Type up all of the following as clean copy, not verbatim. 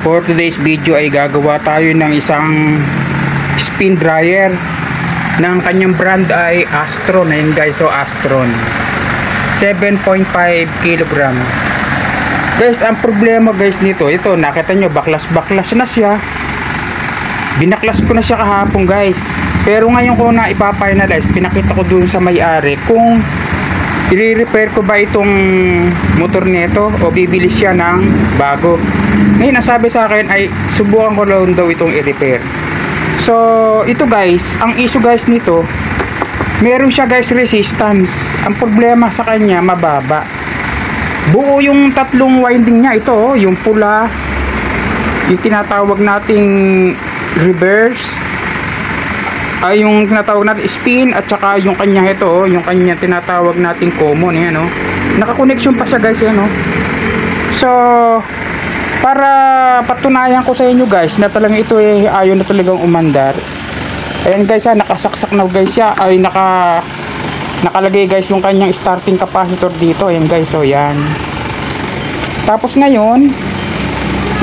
For today's video ay gagawa tayo ng isang spin dryer ng kanyang brand ay Astron. Ayun guys, so Astron 7.5 kg. Guys, ang problema guys nito, ito nakita nyo, baklas na siya. Binaklas ko na siya kahapon guys, pero ngayon ko na ipafinalize. Pinakita ko dun sa may-ari kung i-repair ko ba itong motor nito o bibili siya ng bago. Ngayon nasabi sa akin ay subukan ko lang daw itong i-repair. So ito guys, ang issue guys nito, meron siya guys resistance. Ang problema sa kanya mababa. Buo yung tatlong winding niya. Ito yung pula, yung tinatawag nating reverse, ay yung tinatawag natin spin, at saka yung kanya ito, yung kanya tinatawag nating common. Ayan, naka-connection pa siya guys, yan. So para patunayan ko sa inyo guys na talagang ito ay ayaw na talagang umandar. Ayan guys, nakasaksak na guys siya, ay nakalagay guys yung kanyang starting capacitor dito. Ayan guys, so yan. Tapos ngayon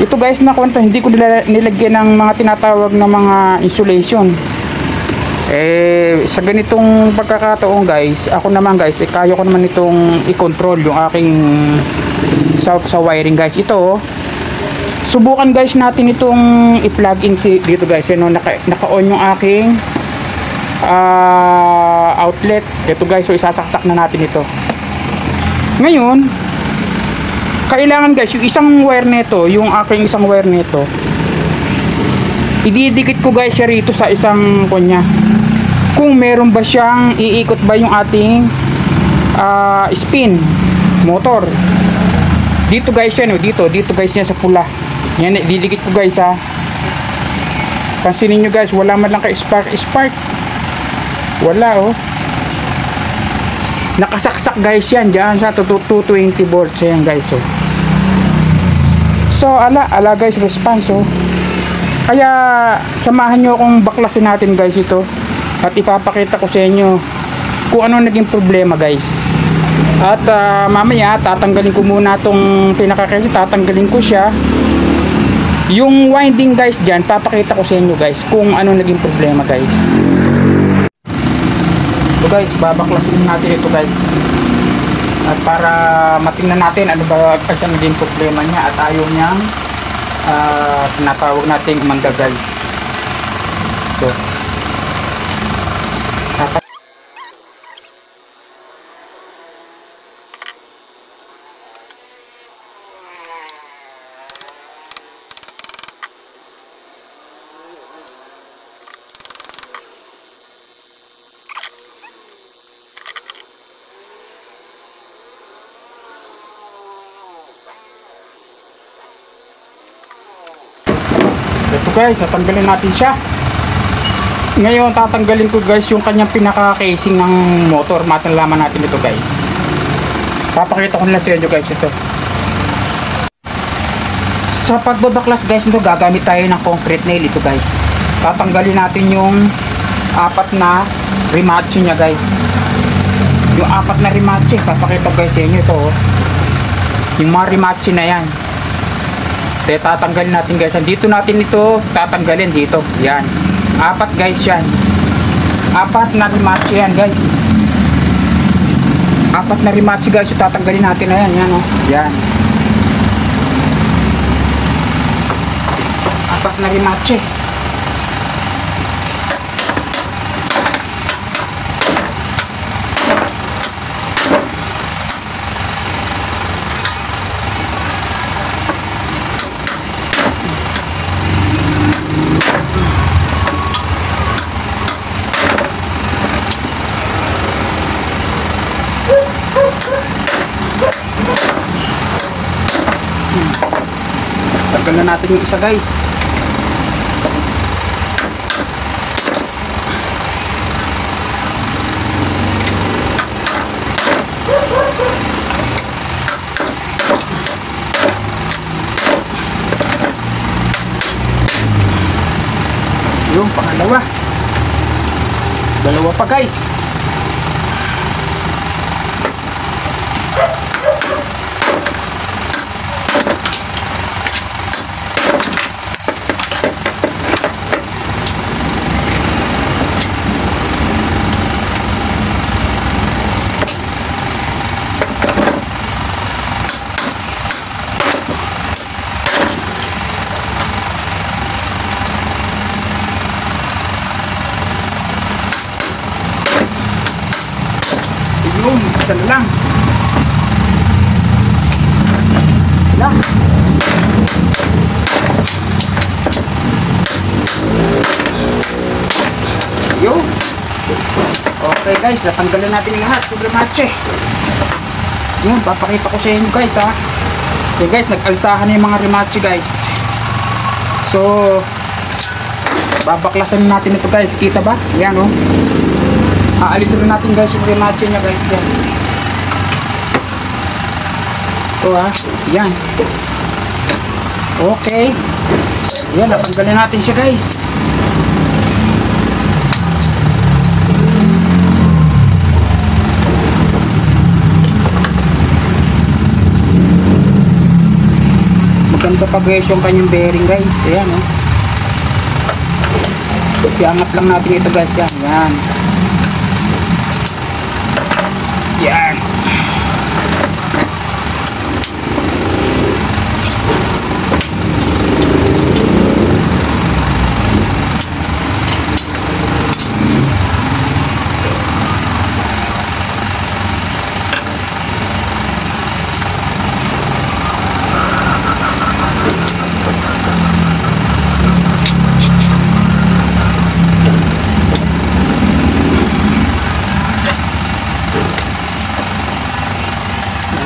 ito guys na kwento, hindi ko nilagyan ng mga tinatawag na mga insulation. Sa ganitong pagkakataon guys, ako naman guys, kaya ko naman itong i-control yung aking sa wiring guys. Ito subukan guys natin itong i-plug in dito guys. Naka-on yung aking outlet. Ito guys, so isasaksak na natin ito. Ngayon kailangan guys, yung isang wire nito, yung aking isang wire nito, ididikit ko guys siya rito sa isang kunya. Kung meron ba siyang iikot ba yung ating spin motor. Dito guys yan, dito guys yan sa pula. Yan, ididikit ko guys ha. Pansinin nyo guys, wala man lang ka spark. Wala nakasaksak guys yan dyan sa 220 volts. Yan guys, so ala guys, response. Kaya samahan nyo akong baklasin natin guys ito, at ipapakita ko sa inyo kung ano naging problema guys. At mamaya tatanggalin ko muna tong pinaka-case, tatanggalin ko siya. Yung winding guys dyan, papakita ko sa inyo guys kung ano naging problema guys. So guys, babaklasin natin ito guys, at para matingnan natin ano ba kasi naging problema niya at ayaw niyang tinatawag natin umanda guys. So ito guys, tatanggalin natin siya. Ngayon tatanggalin ko guys yung kanyang pinaka-casing ng motor. Matalaman natin ito guys. Papakita ko na sa inyo guys ito. Sa pagbabaklas guys ito, gagamit tayo ng concrete nail. Ito guys, tatanggalin natin yung apat na rimache nya guys. Yung apat na rimache, papakita guys sa inyo ito. Yung mga rimache na yan, tatanggalin natin guys. Dito natin ito tatanggalin dito. Yan. Apat guys yan. Apat na rimache yan guys. Apat na rimache guys. So tatanggalin natin na yan. Yan Yan. Apat na rimache. Tanggal na natin yung isa guys. Yung pangalawa. Dalawa pa guys. Isa na lang. Last. Yo. Okay guys, natanggalin natin yung lahat. Problemache. Yun, papakita ko sa inyo guys ha. So guys, nag-alsahan na yung mga remache guys. So, babaklasan natin ito guys. Kita ba? Yan o. Aalisin na natin guys yung remache nya guys. Yan. Ito ha. Yan. Okay. Yan, natanggalin natin siya guys. Maganda pa guys yung kanyang bearing guys. Ayan o. Iangat lang natin ito guys. Yan. Yan. Yan.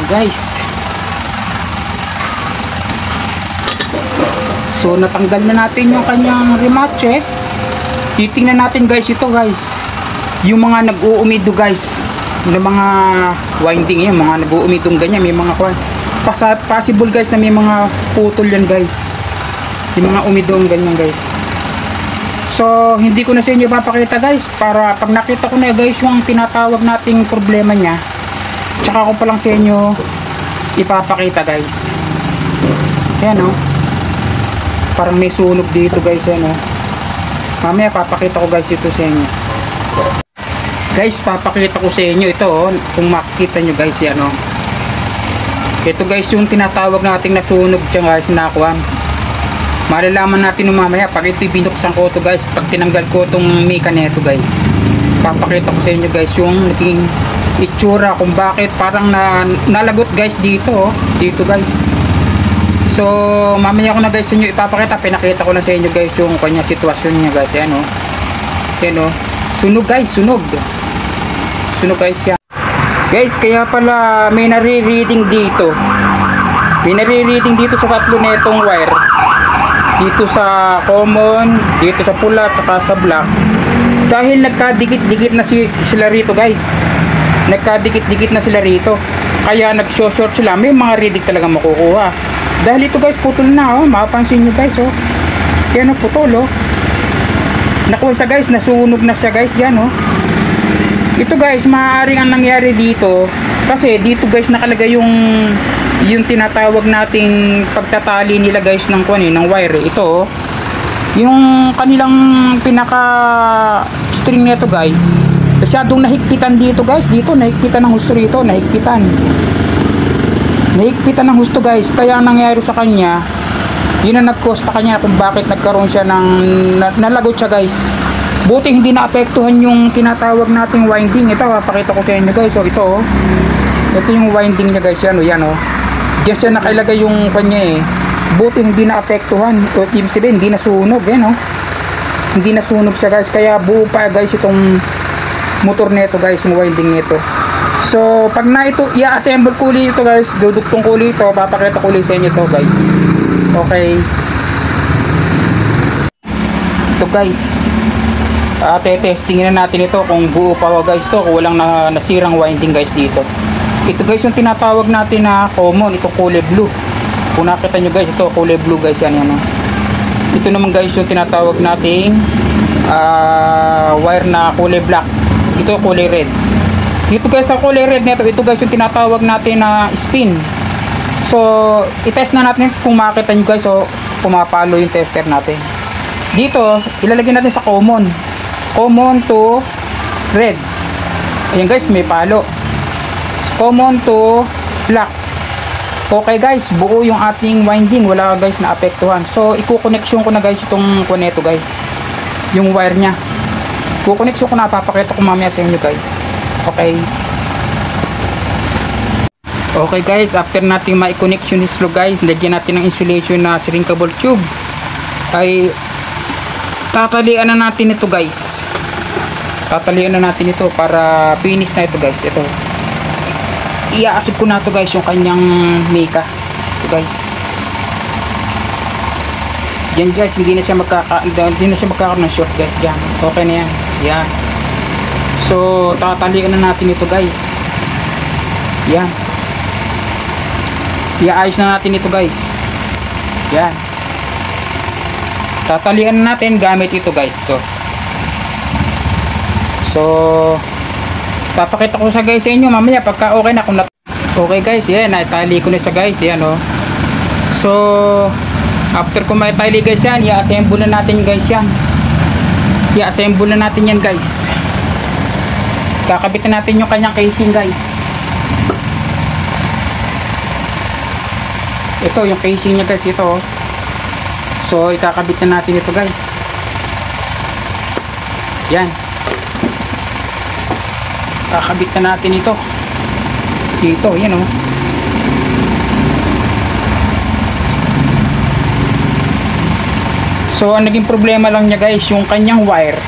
Guys, so natanggal na natin yung kanyang remache. Titingnan natin guys ito guys, yung mga nag-uumido guys, yung mga winding yan, mga nag-uumidong ganyan, may mga possible guys na may mga putol yan guys, yung mga umidong ganyan guys. So hindi ko na sa inyo papakita guys, para pag nakita ko na guys yung tinatawag nating problema nya, tsaka ko pa lang sa inyo ipapakita guys. Ayan o. Parang may sunog dito guys. Ayan o. Mamaya papakita ko guys ito sa inyo. Guys, papakita ko sa inyo ito o. Kung makikita nyo guys yan o. Ito guys yung tinatawag nating nasunog dyan guys na kuwan. Malalaman natin mamaya pag ito binuksan ko ito guys. Pag tinanggal ko itong mika neto guys. Papakita ko sa inyo guys yung naging itsura kung bakit parang nalagot guys dito oh. Dito guys. So mamaya ko na guys inyo ipapakita. Pinakita ko na sa inyo guys yung kanya sitwasyon niya guys. Ayan oh. Ayan oh. Sunog guys, sunog. Sunog guys yan. Guys, kaya pala may nare-reading dito. May nare-reading dito sa tatlo na itong wire. Dito sa common, dito sa pula, at sa black. Dahil nagkadikit-dikit na sila rito guys. Nagkadikit-dikit na sila rito. Kaya nag-short sila. May mga reading talaga makukuha. Dahil ito guys, putol na oh. Mapapansin nyo guys oh. Yan oh, putol oh. Nakuha siya guys, nasunog na siya guys. Yan oh. Ito guys, maaaring ang nangyari dito. Kasi dito guys nakalagay yung tinatawag nating pagtatali nila guys ng ng wire. Ito oh. Yung kanilang pinaka string nito guys. Masyadong nahigpitan dito guys. Dito nahigpitan ng husto rito. Nahigpitan ng husto guys. Kaya nangyari sa kanya, yun ang nag-cause sa kanya kung bakit nagkaroon siya ng nalagot siya guys. Buti hindi naapektuhan yung tinatawag nating winding. Ito papakita ko sa inyo guys. So ito oh. Ito yung winding niya guys. Yan oh. Yan oh. Diyan siya nakalagay yung kanya eh. Buti hindi naapektuhan. Ibig sabihin hindi nasunog. Yan oh. Hindi nasunog siya guys. Kaya buo pa guys itong motor nito guys, yung winding nito. So pag na ito i-assemble ko ulit ito guys, dudugtong ko ulit ito, papakita ko ulit sa inyo ito guys. Okay, ito guys, testingin na natin ito kung buo pa guys to, kung walang nasirang winding guys dito. Ito guys yung tinatawag natin na common, ito kulay blue. Kung nakita nyo guys, ito kulay blue guys, yan yan. Ito naman guys yung tinatawag nating wire na kulay black. Ito kulay red. Dito guys sa kulay red nito, ito guys yung tinatawag natin na spin. So i-test na natin kung makita nyo guys. So pumapalo yung tester natin. Dito ilalagay natin sa common to red. Ayan guys, may palo. Common to black. Okay guys, buo yung ating winding, wala guys na apektuhan. So iko-connection ko na guys itong kuneto guys, yung wire nya. Kukoneksyon ko na, papakita ko mamaya sa inyo guys. Okay. Okay guys, after natin ma-connect yung slow guys, lagyan natin ng insulation na shrinkable tube, ay tatalian na natin ito guys. Tatalian na natin ito para finish na ito guys. Ito, iaasip ko na ito guys yung kanyang meka. Ito guys, yan guys, hindi na siya magkakaroon ng short guys. Yan, okay na yan. Yan, so tatalian na natin ito guys. Yan, iaayos na natin ito guys. Yan, tatalian na natin gamit ito guys. To, so papakita ko sa guys sa inyo mamaya pagka okay na. Kung okay guys, yan, natali ko na siya guys. Yan o. So after ko maitali guys yan, i-assemble na natin guys yan. I-assemble na natin yan guys. Kakabitin natin yung kanyang casing guys. Ito yung casing niya guys, ito. So ikakabit na natin ito guys. Yan, kakabit na natin ito dito, yan o. So ang naging problema lang niya guys, yung kanyang wire,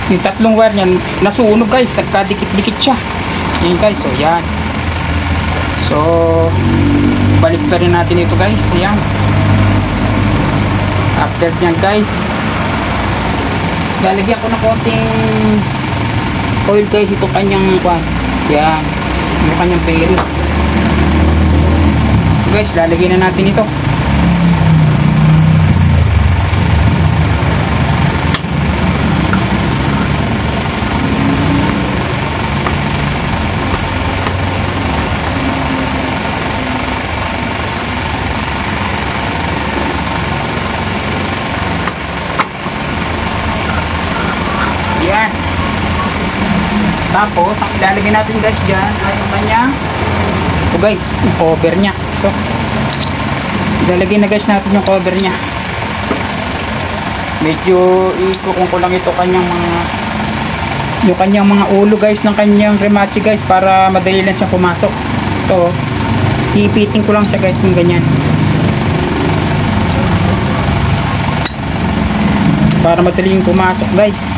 yung tatlong wire niya nasunog guys, nagkadikit-dikit siya. Yan guys, so yan. So balik na rin natin ito guys. Yan, after nyan guys, lalagyan ko na konting oil guys ito kanyang kwan. Yan, yung kanyang bearing guys, lalagyan na natin ito. Yan, tapos ang ilalagay natin guys dyan ay sa kanya ito guys, yung cover nya. So ilalagay na guys natin yung cover nya. Medyo ikukong ko lang ito kanyang yung kanyang mga ulo guys ng kanyang remachi guys, para madali lang siya pumasok. Ito, ipiting ko lang siya guys ng ganyan para madaling pumasok guys.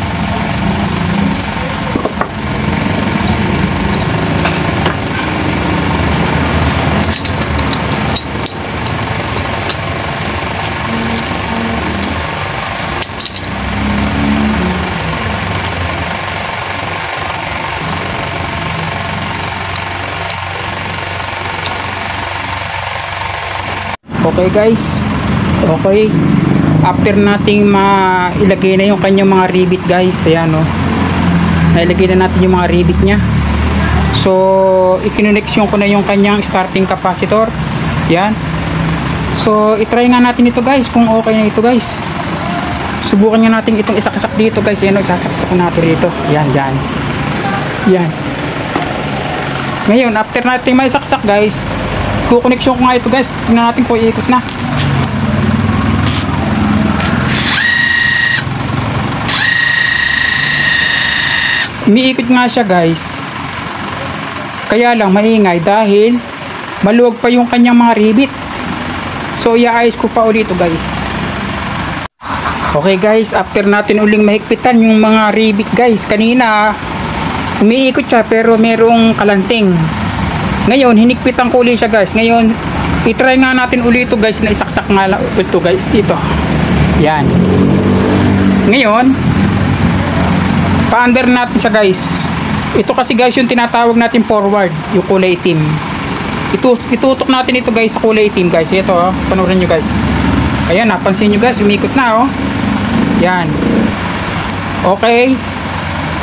Okay guys, okay, after nating mailagay na yung kanyang mga rivet guys, ayan o, nailagay na natin yung mga rivet nya. So ikineksyon ko na yung kanyang starting capacitor. Yan, so itry nga natin ito guys kung okay na ito guys. Subukan nga natin itong isaksak dito guys. Yan o, isasaksak ko natin dito. Yan, yan, yan. Ngayon after natin may saksak guys, kukoneksyon ko nga ito guys. Tingnan natin kung iikot na. Umiikot nga siya guys, kaya lang maingay dahil maluwag pa yung kanyang mga rivet. So iaayos ko pa ulit ito guys. Okay guys, after natin uling mahigpitan yung mga rivet guys, kanina umiikot siya pero merong kalansing. Ngayon hinigpitan ko ulit siya guys. Ngayon itry nga natin ulit ito guys, na isaksak nga ito guys dito. Yan, ngayon pa-under natin siya guys. Ito kasi guys yung tinatawag natin forward, yung kulay itim. Itutok natin ito guys sa kulay itim guys. Ito oh, panoorin nyo guys. Ayan, napansin nyo guys, umikot na oh. Yan, okay.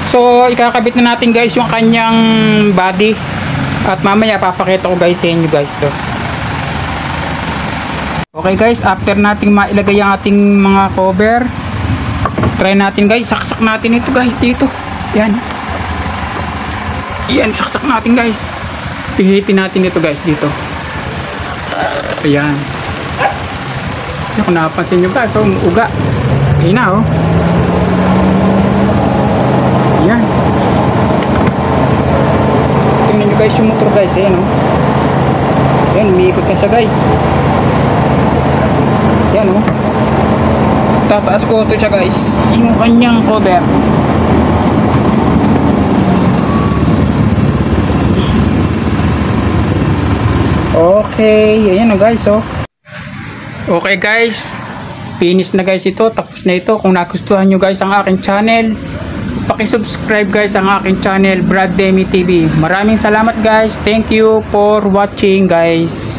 So ikakabit na natin guys yung kanyang body, at mamaya papakita ko guys sa inyo guys to. Okay guys, after nating mailagay ang ating mga cover, try natin guys, saksak natin ito guys dito. Yan, yan, saksak natin guys. Pihitin natin ito guys dito. Ayan, kung napansin nyo guys, so uga. Ayan na oh. Ayan, tingnan nyo guys yung motor guys. Ayan oh. Yan, umiikot na siya guys. Yan oh. Tataas ko ito siya guys, yung kanyang cover. Okay, ayan na guys oh. Okay guys, finish na guys ito, tapos na ito. Kung nagustuhan nyo guys ang aking channel, paki-subscribe guys ang aking channel, Brad Demi TV. Maraming salamat guys, thank you for watching guys.